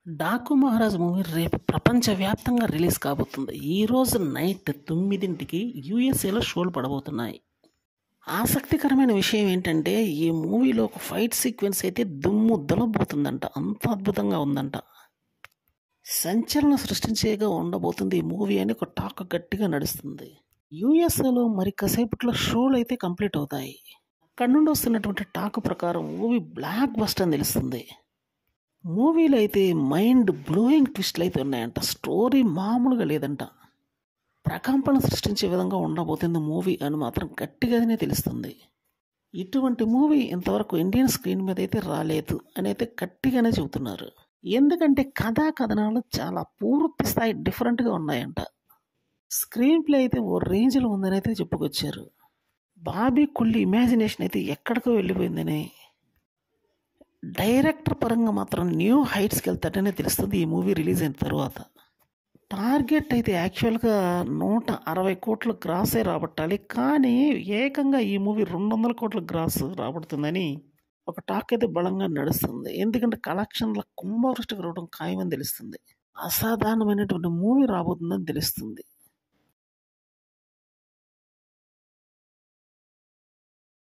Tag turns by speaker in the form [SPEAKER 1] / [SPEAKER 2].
[SPEAKER 1] 'Daaku Maharaj' movie రేపు ప్రపంచవ్యాప్తంగా release కాబోతుంది. ఈరోజు నైట్ 9కి యూఎస్ఏలో షోలు పడబోతున్నాయి. ఆసక్తికరమైన విషయం ఏంటంటే, ఈ మూవీలో ఒక ఫైట్ సీక్వెన్స్ అయితే దుమ్ము దులబోతుందంట. అంత అద్భుతంగా ఉందంట. సంచలనం సృష్టించేగా ఉండబోతుంది ఈ మూవీ అని ఒక టాక్ గట్టిగా నడుస్తుంది. యూఎస్ఏలో మరి కాసేపట్లో షోలు అయితే కంప్లీట్ అవుతాయి. అక్కడ నుండి వస్తున్నటువంటి టాక్ ప్రకారం మూవీ బ్లాక్ బస్టర్ అని తెలుస్తుంది. మూవీలో అయితే మైండ్ బ్లోయింగ్ ట్విస్ట్లు అయితే ఉన్నాయంట. స్టోరీ మామూలుగా లేదంట. ప్రకంపన సృష్టించే విధంగా ఉండబోతుంది మూవీ అని మాత్రం గట్టిగానే తెలుస్తుంది. ఇటువంటి మూవీ ఇంతవరకు ఇండియన్ స్క్రీన్ మీద అయితే రాలేదు అని అయితే గట్టిగానే చెబుతున్నారు. ఎందుకంటే కథా కథనాలు చాలా పూర్తి స్థాయి డిఫరెంట్గా ఉన్నాయంట. స్క్రీన్ ప్లే అయితే ఓ రేంజ్లో ఉందని అయితే చెప్పుకొచ్చారు. బాబీ కొల్లి ఇమాజినేషన్ అయితే ఎక్కడికో వెళ్ళిపోయిందని, డైరెక్టర్ పరంగా మాత్రం న్యూ హైట్స్కి వెళ్తాడనే తెలుస్తుంది ఈ మూవీ రిలీజ్ అయిన తర్వాత. టార్గెట్ అయితే యాక్చువల్గా 160 కోట్లు గ్రాసే రాబట్టాలి, కానీ ఏకంగా ఈ మూవీ 200 కోట్ల గ్రాస్ రాబడుతుందని ఒక టాక్ అయితే బలంగా నడుస్తుంది. ఎందుకంటే కలెక్షన్ల కుంభవృష్టికి రావడం ఖాయమని తెలుస్తుంది. అసాధారణమైనటువంటి మూవీ రాబోతుందని తెలుస్తుంది.